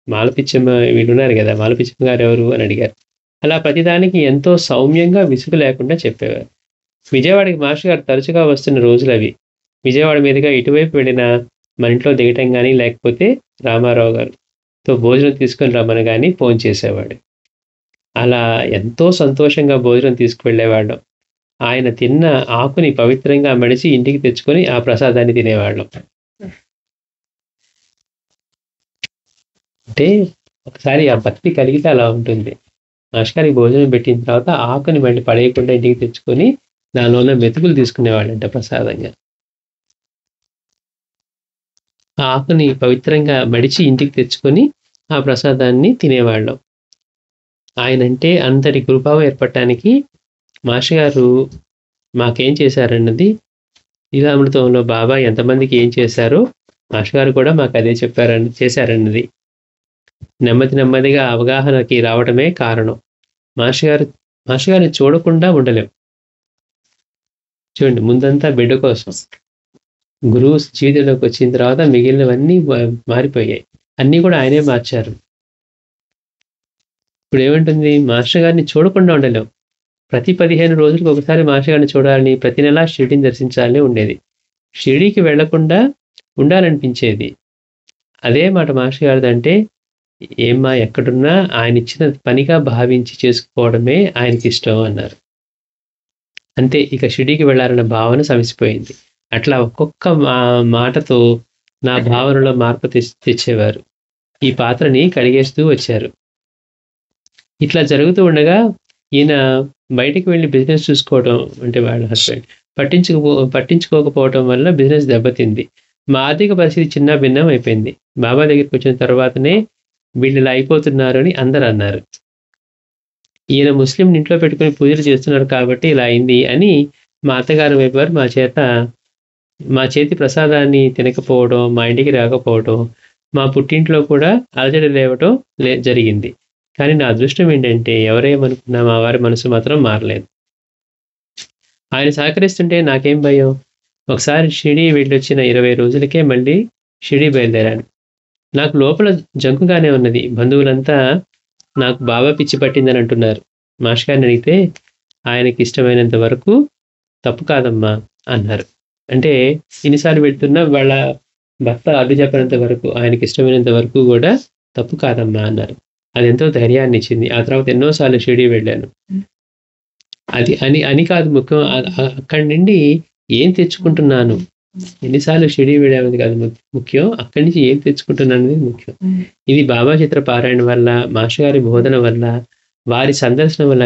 మాలపిచ్చమ్మ వీళ్ళు ఉన్నారు కదా, మాలపిచ్చమ్మ గారు ఎవరు అని అడిగారు. అలా ప్రతిదానికి ఎంతో సౌమ్యంగా విసుగు లేకుండా చెప్పేవారు. విజయవాడకి మాస్టర్ గారు తరచుగా వస్తున్న రోజులు అవి. విజయవాడ మీదుగా ఇటువైపు వెళ్ళినా మన ఇంట్లో దిగటం కానీ, లేకపోతే రామారావు గారితో భోజనం తీసుకొని రమ్మని కానీ ఫోన్ చేసేవాడు. అలా ఎంతో సంతోషంగా భోజనం తీసుకువెళ్ళేవాళ్ళం. ఆయన తిన్న ఆకుని పవిత్రంగా మడిచి ఇంటికి తెచ్చుకొని ఆ ప్రసాదాన్ని తినేవాళ్ళం. అంటే ఒకసారి ఆ భక్తి కలిగితే అలా ఉంటుంది. మాస్టర్ గారికి భోజనం పెట్టిన తర్వాత ఆకుని మళ్ళీ పడేయకుండా ఇంటికి తెచ్చుకొని దానిలో ఉన్న మెతుకులు తీసుకునేవాళ్ళంట ప్రసాదంగా. ఆ ఆకుని పవిత్రంగా మడిచి ఇంటికి తెచ్చుకొని ఆ ప్రసాదాన్ని తినేవాళ్ళం. ఆయనంటే అంతటి కృపావం ఏర్పడటానికి మాస్టర్ గారు మాకేం చేశారన్నది, లీలామృతంలో బాబా ఎంతమందికి ఏం చేశారో మాస్టర్ గారు కూడా మాకు అదే చేశారన్నది నెమ్మదిగా అవగాహనకి రావడమే కారణం. మాస్టర్ గారిని చూడకుండా ఉండలేం. చూడండి, ముందంతా బిడ్డ కోసం, గురువు జీవితంలోకి వచ్చిన తర్వాత మిగిలినవన్నీ మారిపోయాయి. అన్నీ కూడా ఆయనే మార్చారు. ఇప్పుడు ఏమంటుంది, మాస్టర్ గారిని చూడకుండా ఉండలేం. ప్రతి 15 రోజులకు ఒకసారి మాస్టర్ గారిని చూడాలని, ప్రతి నెలా షిరిడీని దర్శించాలని ఉండేది. షిరిడీకి వెళ్లకుండా ఉండాలనిపించేది. అదే మాట మాస్టర్ గారిది. అంటే ఏమ్మా ఎక్కడున్నా ఆయన ఇచ్చిన పనిగా భావించి చేసుకోవడమే ఆయనకి ఇష్టం అన్నారు. అంతే, ఇక షిరిడీకి వెళ్ళాలన్న భావన సమసిపోయింది. అట్లా ఒక్కొక్క మాటతో నా భావనలో మార్పు తెచ్చేవారు. ఈ పాత్రని కడిగేస్తూ వచ్చారు. ఇట్లా జరుగుతూ ఉండగా ఈయన బయటికి వెళ్ళి బిజినెస్ చూసుకోవడం, అంటే వాళ్ళ హస్బెండ్ పట్టించుకోకపోవడం వల్ల బిజినెస్ దెబ్బతింది. మా ఆర్థిక పరిస్థితి చిన్న భిన్నం అయిపోయింది. బాబా దగ్గరికి వచ్చిన తర్వాతనే వీళ్ళు ఇలా అయిపోతున్నారు అని అందరు అన్నారు. ఈయన ముస్లిం ఇంట్లో పెట్టుకుని పూజలు చేస్తున్నారు కాబట్టి ఇలా అయింది అని మా అత్తగారు వైపు మా చేతి ప్రసాదాన్ని తినకపోవడం, మా ఇంటికి రాకపోవడం, మా పుట్టింట్లో కూడా అలజడి లేవటం జరిగింది. కానీ నా అదృష్టం ఏంటంటే ఎవరేమనుకున్నా మా వారి మనసు మాత్రం మారలేదు. ఆయన సహకరిస్తుంటే నాకేం భయం. ఒకసారి షిరిడీ వెళ్ళొచ్చిన 20 రోజులకే మళ్ళీ షిరిడీ బయలుదేరాను. నాకు లోపల జంకుగానే ఉన్నది. బంధువులంతా నాకు బాబా పిచ్చి పట్టిందని అంటున్నారు. మాస్టర్ గారిని అడిగితే ఆయనకి ఇష్టమైనంత వరకు తప్పు కాదమ్మా అన్నారు. అంటే ఇన్నిసార్లు వెళ్తున్నా వాళ్ళ భర్త అడ్డు చెప్పినంత వరకు, ఆయనకి ఇష్టమైనంత వరకు కూడా తప్పు కాదమ్మా అన్నారు. అది ఎంతో ధైర్యాన్ని ఇచ్చింది. ఆ తర్వాత ఎన్నోసార్లు షిరిడీ వెళ్ళాను. అది అని కాదు ముఖ్యం. అక్కడి నుండి ఏం తెచ్చుకుంటున్నాను? ఎన్నిసార్లు షిరిడీ వెళ్ళామనేది కాదు ముఖ్యం. అక్కడి నుంచి ఏం తెచ్చుకుంటున్నాను అనేది ముఖ్యం. ఇది బాబా చిత్ర పారాయణ వల్ల, మాస్టర్ గారి బోధన వల్ల, వారి సందర్శన వల్ల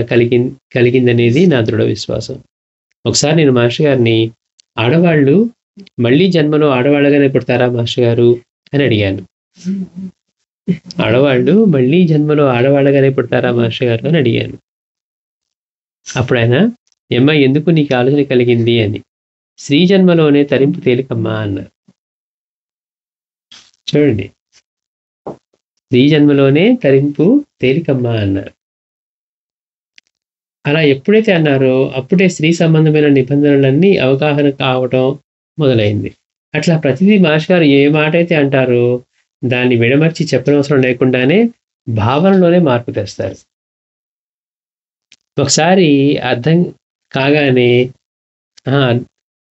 కలిగిందనేది నా దృఢ విశ్వాసం. ఒకసారి నేను మాస్టర్ గారిని, ఆడవాళ్ళు మళ్ళీ జన్మలో ఆడవాళ్ళగానే పుడతారా మాస్టర్ గారు అని అడిగాను. ఆడవాళ్ళు మళ్ళీ జన్మలో ఆడవాళ్ళగానే పుడతారా మాస్టర్ గారు అని అడిగాను. అప్పుడు ఆయన, ఏమ్మా ఎందుకు నీకు ఆలోచన కలిగింది అని. స్త్రీ జన్మలోనే తరింపు తేలికమ్మా అన్నారు. చూడండి, స్త్రీ జన్మలోనే తరింపు తేలికమ్మా అన్నారు. అలా ఎప్పుడైతే అన్నారో అప్పుడే స్త్రీ సంబంధమైన నిబంధనలన్నీ అవగాహన కావటం మొదలైంది. అట్లా ప్రతిదీ మాస్టర్ గారు ఏ మాట అయితే అంటారో దాన్ని విడమర్చి చెప్పనవసరం లేకుండానే భావనలోనే మార్పు తెస్తారు. ఒకసారి అర్థం కాగానే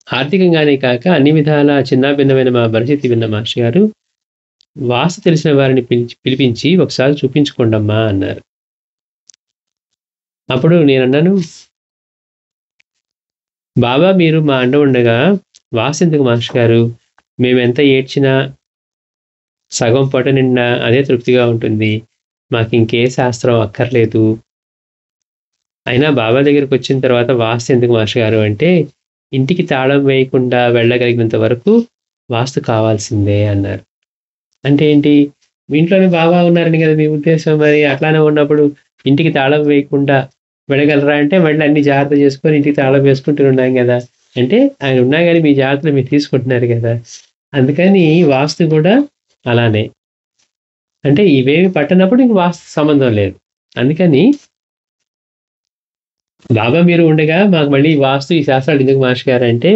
ఆర్థికంగానే కాక అన్ని విధాల చిన్నాభిన్నమైన మా పరిస్థితి విన్న మాస్టర్ గారు, వాస్తు తెలిసిన వారిని పిలిపించి ఒకసారి చూపించుకోండమ్మా అన్నారు. అప్పుడు నేనన్నాను, బాబా మీరు మా అండ ఉండగా వాస్తు ఎందుకు మాస్టర్ గారు? మేమెంత ఏడ్చినా సగం పొట్ట నిండా అదే తృప్తిగా ఉంటుంది. మాకు ఇంకే శాస్త్రం అక్కర్లేదు. అయినా బాబా దగ్గరికి వచ్చిన తర్వాత వాస్తు ఎందుకు మాస్టర్ గారు అంటే, ఇంటికి తాళం వేయకుండా వెళ్ళగలిగినంత వరకు వాస్తు కావాల్సిందే అన్నారు. అంటే ఏంటి? మీ ఇంట్లోనే బాబా ఉన్నారని కదా మీ ఉద్దేశం. మరి అట్లానే ఉన్నప్పుడు ఇంటికి తాళం వేయకుండా వెళ్ళగలరా అంటే, మళ్ళీ అన్ని జాగ్రత్త చేసుకొని ఇంటికి తాళం వేసుకుంటూ ఉన్నాం కదా. అంటే ఆయన ఉన్నా కానీ మీ జాగ్రత్తలు మీరు తీసుకుంటున్నారు కదా. అందుకని వాస్తు కూడా అలానే. అంటే ఇవేమి పట్టనప్పుడు ఇంక వాస్తు సంబంధం లేదు. అందుకని బాబా మీరు ఉండగా మాకు మళ్ళీ వాస్తు ఈ శాస్త్రాలు ఎందుకు మాస్టర్ గారు అంటే,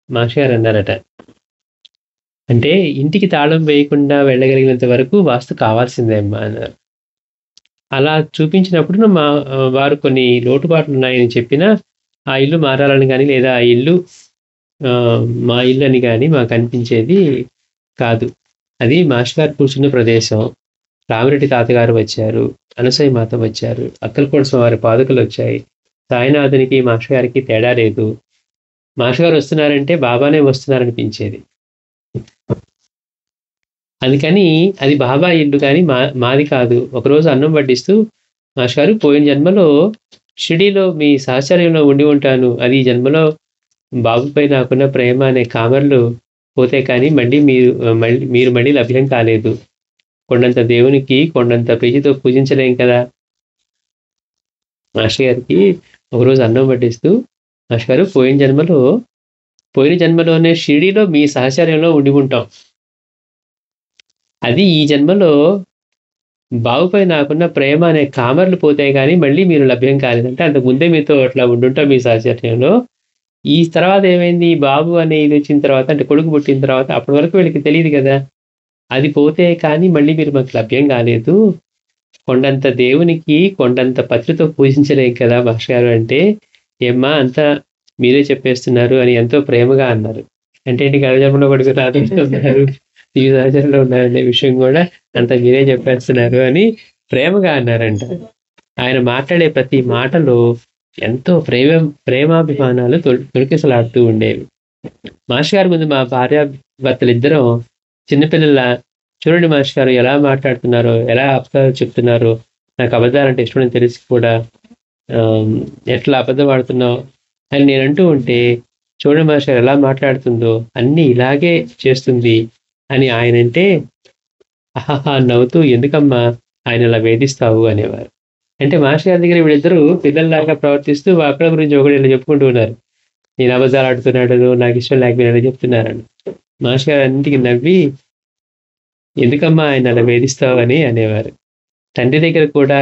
మాస్టర్ గారు అన్నారట, అంటే ఇంటికి తాళం వేయకుండా వెళ్ళగలిగినంత వరకు వాస్తు కావాల్సిందే అమ్మా అన్నారు. అలా చూపించినప్పుడు వారు కొన్ని లోటుపాట్లు ఉన్నాయని చెప్పినా ఆ ఇల్లు మారాలని కానీ లేదా ఆ ఇల్లు మా ఇల్లు అని కానీ మాకు అనిపించేది కాదు. అది మాస్టర్ గారు కూర్చున్న ప్రదేశం. రామిరెడ్డి తాతగారు వచ్చారు, అనసూయ మాత వచ్చారు, అక్కలకోట స్వామి పాదుకలు వచ్చాయి. సాయినాథునికి మాస్టర్ గారికి తేడా లేదు. మాస్టర్ గారు వస్తున్నారంటే బాబానే వస్తున్నారనిపించేది. అందుకని అది బాబా ఇల్లు కానీ మాది కాదు. ఒకరోజు అన్నం వడ్డిస్తూ, మాస్టర్ గారు పోయిన జన్మలో షిరిడీలో మీ సాహచర్యంలో ఉండి ఉంటాను. అది ఈ జన్మలో బాబుపై నాకున్న ప్రేమ అనే కామర్లు పోతే కానీ మీరు మళ్ళీ లభ్యం కాలేదు. కొండంత దేవునికి కొండంత ప్రీతితో పూజించలేం కదా. మాస్టర్ గారికి ఒకరోజు అన్నం వడ్డిస్తూ, మాస్టర్ గారు పోయిన జన్మలోనే షిరిడీలో మీ సహచర్యంలో ఉండి ఉంటాం. అది ఈ జన్మలో బాబుపై నాకున్న ప్రేమ అనే కామర్లు పోతాయి కానీ మళ్ళీ మీరు లభ్యం కాలేదంటే, అంతకు ముందే మీతో అట్లా ఉండుంటాం మీ సహచర్యంలో. ఈ తర్వాత ఏమైంది, బాబు అనే ఇది వచ్చిన తర్వాత, అంటే కొడుకు పుట్టిన తర్వాత అప్పటి వరకు వీళ్ళకి తెలియదు కదా. అది పోతే కానీ మళ్ళీ మీరు మాకు లభ్యం కాలేదు. కొండంత దేవునికి కొండంత పత్రితో పూజించలేం కదా మాస్టర్ గారు అంటే, ఏమ్మా అంతా మీరే చెప్పేస్తున్నారు అని ఎంతో ప్రేమగా అన్నారు. అంటే ఏంటి, గర్భజన్మలో కొడుకు రాదు ఈ సహచర్యంలో ఉన్నారనే విషయం కూడా అంత మీరే చెప్పేస్తున్నారు అని ప్రేమగా అన్నారంట. ఆయన మాట్లాడే ప్రతి మాటలో ఎంతో ప్రేమాభిమానాలు తొలికిసలాడుతూ ఉండేవి. మాస్టర్ గారి ముందు మా భార్యాభర్తలు ఇద్దరం చిన్నపిల్లల, చూడండి మాస్టర్ గారు ఎలా మాట్లాడుతున్నారో, ఎలా అబద్ధాలు చెప్తున్నారో, నాకు అబద్ధాలంటే ఇష్టమని తెలిసి కూడా ఎట్లా అబద్ధం ఆడుతున్నావు అని నేను అంటూ ఉంటే, చూడండి మాస్టర్ గారు ఎలా మాట్లాడుతుందో, అన్నీ ఇలాగే చేస్తుంది అని ఆయన అంటే, ఆహాహా నవ్వుతూ, ఎందుకమ్మా ఆయన ఇలా వేధిస్తావు అనేవారు. అంటే మాస్టర్ గారి దగ్గర వీళ్ళిద్దరూ పిల్లల్లాగా ప్రవర్తిస్తూ అక్కడ గురించి ఒకటి ఇలా చెప్పుకుంటూ ఉన్నారు. నేను అబద్ధాలు ఆడుతున్నాడు, నాకు ఇష్టం లేకపోయినా చెప్తున్నారని. మాస్టర్ గారు అన్నింటికి నవ్వి, ఎందుకమ్మా ఆయన అలా వేధిస్తావు అని అనేవారు. తండ్రి దగ్గర కూడా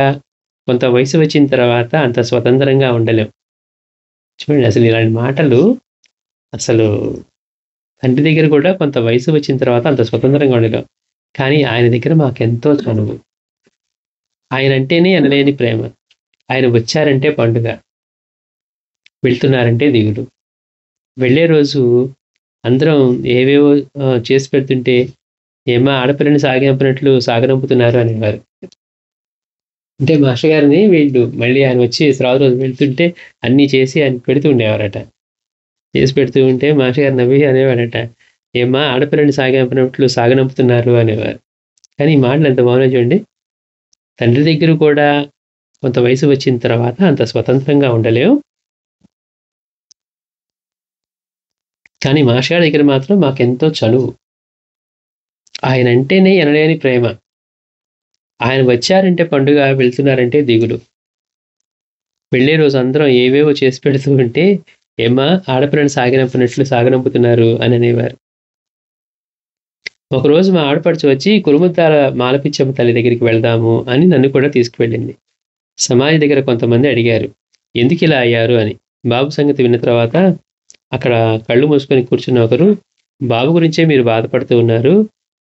కొంత వయసు వచ్చిన తర్వాత అంత స్వతంత్రంగా ఉండలేం. చూడండి, అసలు ఇలాంటి మాటలు అసలు తండ్రి దగ్గర కూడా కొంత వయసు వచ్చిన తర్వాత అంత స్వతంత్రంగా ఉండలేం. కానీ ఆయన దగ్గర మాకెంతో చనువు. ఆయన అంటేనే అనలేని ప్రేమ. ఆయన వచ్చారంటే పండుగ, వెళ్తున్నారంటే దిగులు. వెళ్ళే రోజు అందరం ఏవేవో చేసి పెడుతుంటే, ఏమా ఆడపిల్లని సాగనంపినట్లు సాగనంపుతున్నారు అనేవారు. అంటే మాస్టర్ గారిని వీళ్ళు మళ్ళీ ఆయన వచ్చి తర్వాత రోజు వెళ్తుంటే అన్నీ చేసి ఆయనకి పెడుతూ ఉండేవారట. చేసి పెడుతూ ఉంటే మాస్టర్ గారు నవ్వి అనేవాడట, "ఏమ్మా ఆడపిల్లని సాగనంపినట్లు సాగనంపుతున్నారు" అనేవారు. కానీ ఈ మాటలు ఎంత బాగున్నాయో చూడండి. తండ్రి దగ్గర కూడా కొంత వయసు వచ్చిన తర్వాత అంత స్వతంత్రంగా ఉండలేం. కానీ మాస్టర్ గారి దగ్గర మాత్రం మాకెంతో చనువు. ఆయనంటేనే ఎనలేని ప్రేమ. ఆయన వచ్చారంటే పండుగ, వెళ్తున్నారంటే దిగులు. వెళ్ళే రోజు అందరం ఏవేవో చేసి పెడుతూ ఉంటే, "ఏమ్మా ఆడపిల్లని సాగనంపినట్లు సాగనంపుతున్నారు" అని అనేవారు. ఒకరోజు మా ఆడపడుచు వచ్చి కురుముద్దాల మాలపిచ్చమ్మ తల్లి దగ్గరికి వెళ్దాము అని నన్ను కూడా తీసుకువెళ్ళింది. సమాధి దగ్గర కొంతమంది అడిగారు, ఎందుకిలా అయ్యారు అని. బాబు సంగతి విన్న తర్వాత అక్కడ కళ్ళు మూసుకొని కూర్చున్న ఒకరు, బాబు గురించే మీరు బాధపడుతూ ఉన్నారు.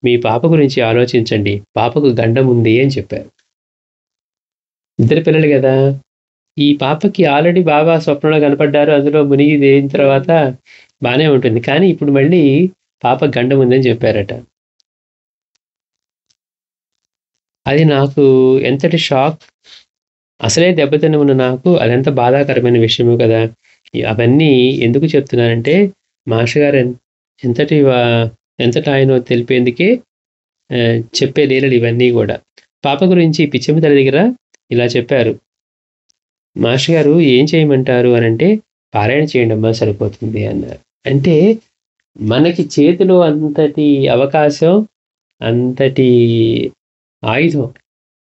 మీ పాప గురించి ఆలోచించండి. పాపకు గండం ఉంది అని చెప్పారు. ఇద్దరు పిల్లలు గదా! ఈ పాపకి ఆల్రెడీ బాబా స్వప్నంలో కనపడ్డారు. అందులో మునిగి తేలిన తర్వాత బానే ఉంటుంది. కానీ ఇప్పుడు మళ్ళీ పాపకు గండం ఉందని చెప్పారట. అది నాకు ఎంతటి షాక్. అసలే దెబ్బతిని ఉన్న నాకు అదెంత బాధాకరమైన విషయమో కదా! అవన్నీ ఎందుకు చెప్తున్నానంటే మాస్టర్ గారు ఎంతటాయనో తెలిపేందుకే చెప్పే లీలలు ఇవన్నీ గూడా. పాప గురించి పిచ్చమ్మ తల్లి దగ్గర ఇలా చెప్పారు. మాస్టర్ గారు ఏం చేయమంటారు అనంటే, పారాయణ చేయండమ్మా సరిపోతుంది అన్నారు. అంటే మనకి చేతిలో అంతటి అవకాశం, అంతటి ఆయుధం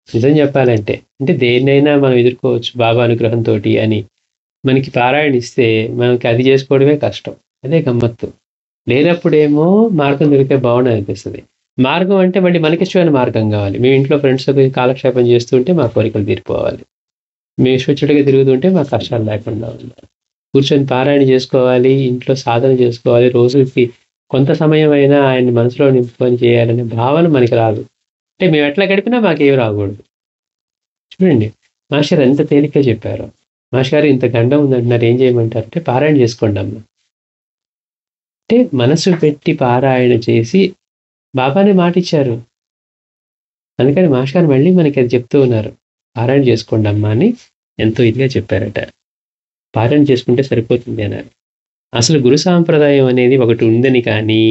నిజం చెప్పాలంటే. అంటే దేన్నైనా మనం ఎదుర్కోవచ్చు బాబా అనుగ్రహంతోటి అని. మనకి పారాయణ ఇస్తే మనకి అది చేసుకోవడమే కష్టం. అదే గమ్మత్తు. లేనప్పుడేమో మార్గం దొరికితే బావుండనిపిస్తది. మార్గం అంటే మళ్ళీ మనకిష్టమైన మార్గం గావాలి. మేము ఇంట్లో ఫ్రెండ్స్‌తో కాలక్షేపం చేస్తూ ఉంటే మా కోరికలు తీరిపోవాలి. మేము ఇష్టొచ్చినట్టుగా తిరుగుతుంటే మాకు కష్టాలు లేకుండా ఉండాలి. కూర్చొని పారాయణ చేసుకోవాలి, ఇంట్లో సాధన చేసుకోవాలి, రోజుకి కొంత సమయమైనా ఆయన్ని మనసులో నింపుకొని చేయాలనే భావన మనకి రాదు. అంటే మేము ఎట్లా గడిపినా మాకేమి రాకూడదు. చూడండి మాస్టర్ ఎంత తేలిగ్గా చెప్పారో. మాస్టర్ గారు ఇంత గండం ఉందంటున్నారు ఏం చేయమంటారు అంటే పారాయణ చేసుకోండమ్మా. అంటే మనసు పెట్టి పారాయణ చేసి బాబానే మాటిచ్చారు. అందుకని మాస్టర్ గారు మళ్ళీ మనకి అది చెప్తూ ఉన్నారు. పారాయణ చేసుకోండమ్మా అని ఎంతో ఇదిగా చెప్పారట. పారాయణ చేసుకుంటే సరిపోతుంది అన్నారు. అసలు గురు సాంప్రదాయం అనేది ఒకటి ఉందని కానీ,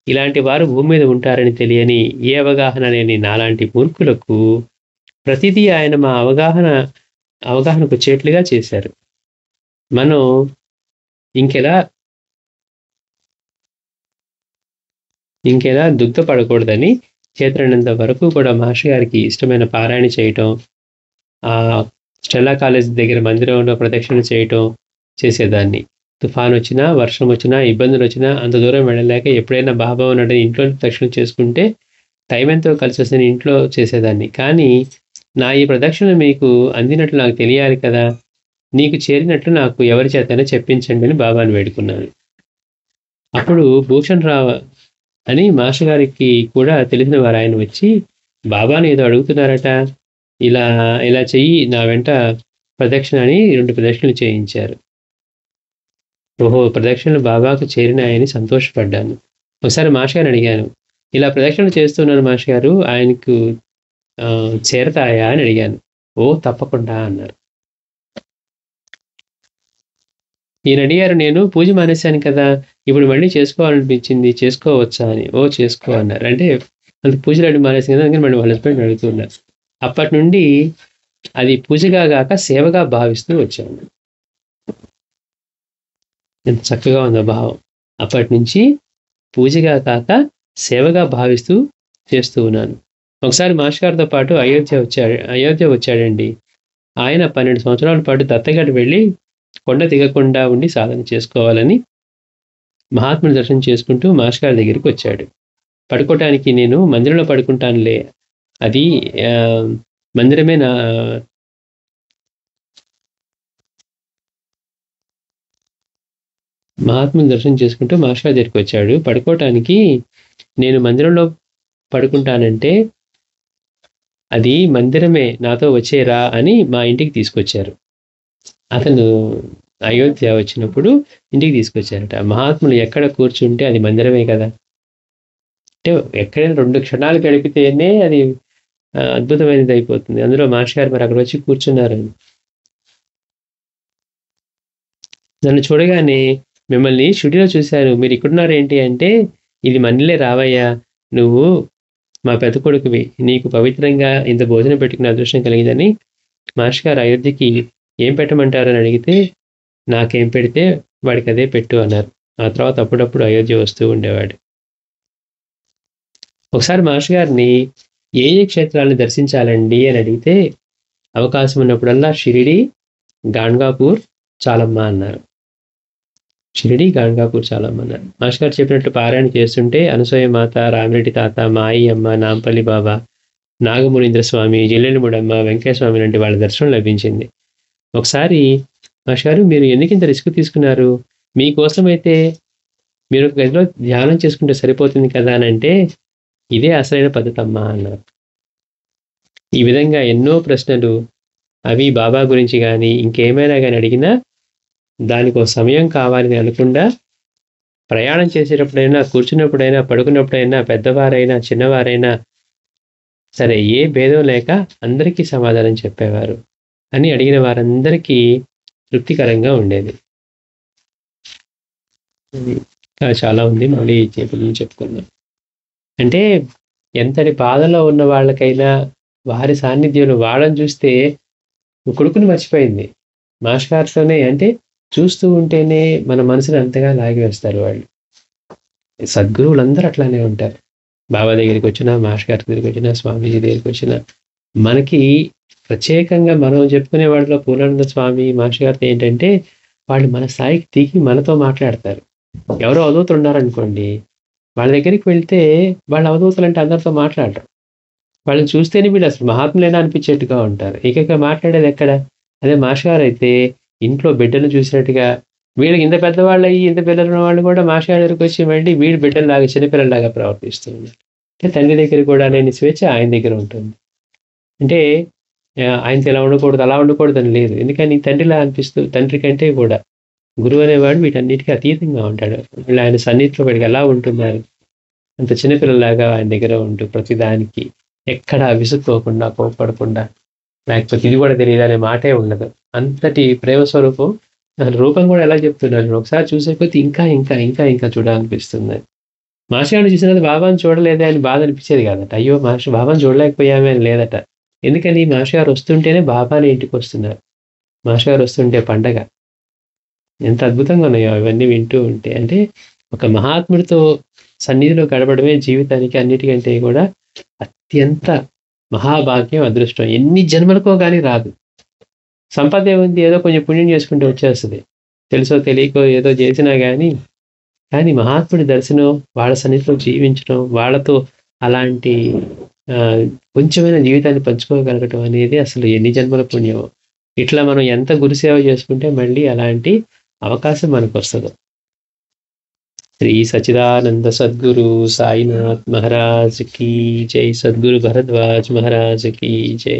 ఇలాంటి వారు భూమి మీద ఉంటారని తెలియని, ఏ అవగాహన లేని నాలాంటి మూర్ఖులకు ప్రతిదీ ఆయన మా అవగాహనకొచ్చేట్లుగా చేశారు. మనం ఇంకెలా దుగ్ధపడకూడదని చేతనైనంత వరకు కూడా మాస్టర్ గారికి ఇష్టమైన పారాయణ చేయటం, స్టెల్లా కాలేజ్ దగ్గర మందిరంలో ప్రదక్షిణలు చేయటం చేసేదాన్ని. తుఫానొచ్చినా, వర్షమొచ్చినా, ఇబ్బందులొచ్చినా అంత దూరం వెళ్ళలేక ఎప్పుడైనా బాబా ఉన్నాడని ఇంట్లోనే ప్రదక్షిణ చేసుకుంటే టైం ఎంతో కలిసొస్తుందని ఇంట్లో చేసేదాన్ని. కానీ నా ఈ ప్రదక్షిణ మీకు అందినట్లు నాకు తెలియాలి కదా! నీకు చేరినట్లు నాకు ఎవరి చేతైనా చెప్పించండి అని బాబాని వేడుకున్నాను. అప్పుడు భూషణ్ రావు అని మాస్టర్ గారికి కూడా తెలిసిన వారాయన వచ్చి, బాబాని ఏదో అడుగుతున్నారట. ఇలా ఇలా చెయ్యి నా వెంట ప్రదక్షిణ అని 2 ప్రదక్షిణలు చేయించారు. ఓహో! ప్రదక్షిణలు బాబాకు చేరినాయని సంతోషపడ్డాను. ఒకసారి మాస్టర్ గారిని అడిగాను. ఇలా ప్రదక్షిణలు చేస్తున్నాను మాస్టర్ గారు ఆయనకు చేరతాయా అని అడిగాను. ఓహ్! తప్పకుండా అన్నారు. ఈయన అడిగారు నేను పూజ మానేశాను కదా! ఇప్పుడు మళ్ళీ చేసుకోవాలనిపించింది చేసుకోవచ్చా అని. ఓహ్! చేసుకో అన్నారు. అంటే అంత పూజలన్నీ మానేసాను కదా! అందుకని మళ్ళీ వాళ్ళ హస్బెండ్‌ని అడుగుతున్నారు. అప్పటి నుండి అది పూజగా గాక సేవగా భావిస్తూ వచ్చాను. ఎంత చక్కగా ఉందో భావం. అప్పటినుంచి పూజగా కాక సేవగా భావిస్తూ చేస్తూ ఉన్నాను. ఒకసారి మాస్టర్ గారితో పాటు అయోధ్య వచ్చాడండి. ఆయన 12 సంవత్సరాల పాటు దత్తగఢ్ వెళ్ళి కొండ దిగకుండా ఉండి సాధన చేసుకోవాలని మహాత్ముని దర్శనం చేసుకుంటూ మాస్టర్ గారి దగ్గరికి వచ్చాడు. పడుకోవటానికి నేను మందిరంలో పడుకుంటానులే. అది మందిరమే నా మహాత్ముని దర్శనం చేసుకుంటూ మాస్టర్ గారి దగ్గరికి వచ్చాడు. పడుకోవటానికి నేను మందిరంలో పడుకుంటానంటే అది మందిరమే నాతో వచ్చేరా అని మా ఇంటికి తీసుకొచ్చారు. అతను అయోధ్య వచ్చినప్పుడు ఇంటికి తీసుకొచ్చారట. మహాత్ములు ఎక్కడ కూర్చుంటే అది మందిరమే కదా! అంటే ఎక్కడైనా 2 క్షణాలు గడిపితేనే అది అద్భుతమైనది అయిపోతుంది. అందులో మాస్టర్ గారు మరి అక్కడ వచ్చి కూర్చున్నారు. నన్ను చూడగానే మిమ్మల్ని స్టూడియోలో చూశాను. మీరు ఇక్కడున్నారేంటి అంటే, ఇది మనీలే రావయ్యా, నువ్వు మా పెద్ద కొడుకువి, నీకు పవిత్రంగా ఇంత భోజనం పెట్టుకునే అదృష్టం కలిగిందని మాస్టర్ గారు అయోధ్యకి ఏం పెట్టమంటారు అని అడిగితే, నాకేం పెడితే వాడికి అదే పెట్టు అన్నారు. ఆ తర్వాత అప్పుడప్పుడు అయోధ్య వస్తూ ఉండేవాడు. ఒకసారి మాస్టర్ గారిని ఏ ఏ క్షేత్రాలను దర్శించాలండి అని అడిగితే, అవకాశం ఉన్నప్పుడల్లా షిరిడి, గాణ్గాపూర్ చాలమ్మా అన్నారు. షిరిడి, గాణ్గాపూర్ చాలమ్మా అన్నారు. మాస్టర్ గారు చెప్పినట్లు పారాయణ చేస్తుంటే అనసూయ మాత, రామిరెడ్డి తాత, మాయి అమ్మ, నాంపల్లి బాబా, నాగమునీంద్ర స్వామి, జిల్లెలముడమ్మ, వెంకటస్వామి లాంటి వాళ్ళ దర్శనం లభించింది. ఒకసారి మాస్టర్ గారు, మీరు ఎందుకింత రిస్క్ తీసుకున్నారు? మీకోసమైతే మీరు ఒక గదిలో ధ్యానం చేసుకుంటే సరిపోతుంది కదా అని అంటే, ఇదే అసలైన పద్ధతి అమ్మా అన్నారు. ఈ విధంగా ఎన్నో ప్రశ్నలు అవి బాబా గురించి కానీ ఇంకేమైనా కానీ అడిగినా దానికి ఒక సమయం కావాలని అనకుండా, ప్రయాణం చేసేటప్పుడైనా, కూర్చున్నప్పుడైనా, పడుకున్నప్పుడైనా, పెద్దవారైనా, చిన్నవారైనా సరే ఏ భేదం లేక అందరికీ సమాధానం చెప్పేవారు అని అడిగిన వారందరికీ తృప్తికరంగా ఉండేది. చాలా ఉంది, మళ్ళీ చెప్పుకుందాం. అంటే ఎంతటి బాధలో ఉన్న వాళ్ళకైనా వారి సాన్నిధ్యంలో వాళ్ళని చూస్తే కొడుకుని మర్చిపోయింది. మాస్టర్ గారితోనే అంటే చూస్తూ ఉంటేనే మన మనసుని అంతగా లాగివేస్తారు వాళ్ళు. సద్గురువులందరూ అట్లానే ఉంటారు. బాబా దగ్గరికి వచ్చినా, మాస్టర్ గారి దగ్గరికి వచ్చినా, స్వామీజీ దగ్గరికి వచ్చినా, మనకి ప్రత్యేకంగా మనం చెప్పుకునే వాళ్ళలో పూర్ణానంద స్వామి, మాస్టర్ గారితో ఏంటంటే వాళ్ళు మన స్థాయికి దిగి మనతో మాట్లాడతారు. ఎవరో అవధూతలు ఉన్నారనుకోండి, వాళ్ళ దగ్గరికి వెళ్తే వాళ్ళ అవధూతలు అంటే అందరితో మాట్లాడరు. వాళ్ళని చూస్తేనే వీళ్ళు అసలు మహాత్ములైనా అనిపించేట్టుగా ఉంటారు. ఇక మాట్లాడేది ఎక్కడ? అదే మాస్టర్ గారు అయితే ఇంట్లో బిడ్డను చూసినట్టుగా, వీళ్ళకి ఇంత పెద్దవాళ్ళు అయ్యి ఇంత పిల్లలు ఉన్న వాళ్ళు కూడా మాస్టర్ గారి దగ్గరికి వచ్చి మళ్ళీ వీడు బిడ్డల్లాగా చిన్నపిల్లల్లాగా ప్రవర్తిస్తూ ఉన్నారు. అంటే తండ్రి దగ్గర కూడా లేని స్వేచ్ఛ ఆయన దగ్గర ఉంటుంది. అంటే ఆయనతో ఇలా ఉండకూడదు, అలా ఉండకూడదు అని లేదు. ఎందుకని తండ్రిలా అనిపిస్తూ, తండ్రి కంటే కూడా గురువు అనేవాడు వీటన్నిటికీ అతీతంగా ఉంటాడు. వీళ్ళు ఆయన సన్నిధిలో వీడికి ఎలా ఉంటున్నారు, అంత చిన్నపిల్లలాగా ఆయన దగ్గర ఉంటూ ప్రతిదానికి ఎక్కడా విసుక్కోకుండా, కోప్పడకుండా, లేకపోతే ఇది కూడా తెలియదు అనే మాటే ఉండదు. అంతటి ప్రేమ స్వరూపం. రూపం కూడా ఎలా చెప్తున్నారు, ఒకసారి చూసే కొద్దీ ఇంకా ఇంకా ఇంకా ఇంకా చూడాలనిపిస్తుంది. మాస్టర్ గారిని చూసిన బాబాని చూడలేదే అని బాధ అనిపించేది కాదట. అయ్యో మాస్టర్ బాబాని చూడలేకపోయామే అని లేదట. ఎందుకని మాస్టర్ గారు వస్తుంటేనే బాబాని ఇంటికి వస్తున్నారు. మాస్టర్ గారు వస్తుంటే పండగ. ఎంత అద్భుతంగా ఉన్నాయో ఇవన్నీ వింటూ ఉంటే. అంటే ఒక మహాత్ముడితో సన్నిధిలో గడపడమే జీవితానికి అన్నిటికంటే కూడా అత్యంత మహాభాగ్యం, అదృష్టం. ఎన్ని జన్మలకో కానీ రాదు. సంపద ఏముంది, ఏదో కొంచెం పుణ్యం చేసుకుంటే వచ్చేస్తుంది. తెలుసో తెలియకో ఏదో చేసినా కానీ మహాత్ముడి దర్శనం, వాళ్ళ సన్నిధిలో జీవించడం, వాళ్ళతో అలాంటి కొంచెమైన జీవితాన్ని పంచుకోగలగటం అనేది అసలు ఎన్ని జన్మల పుణ్యమో. ఇట్లా మనం ఎంత గురుసేవ చేసుకుంటే మళ్ళీ అలాంటి అవకాశం మనకు వస్తుంది. శ్రీ సచ్చిదానంద సద్గురు సాయినాథ్ మహారాజ్ కీ జై. సద్గురు భరద్వాజ్ మహారాజ్ కీ జై.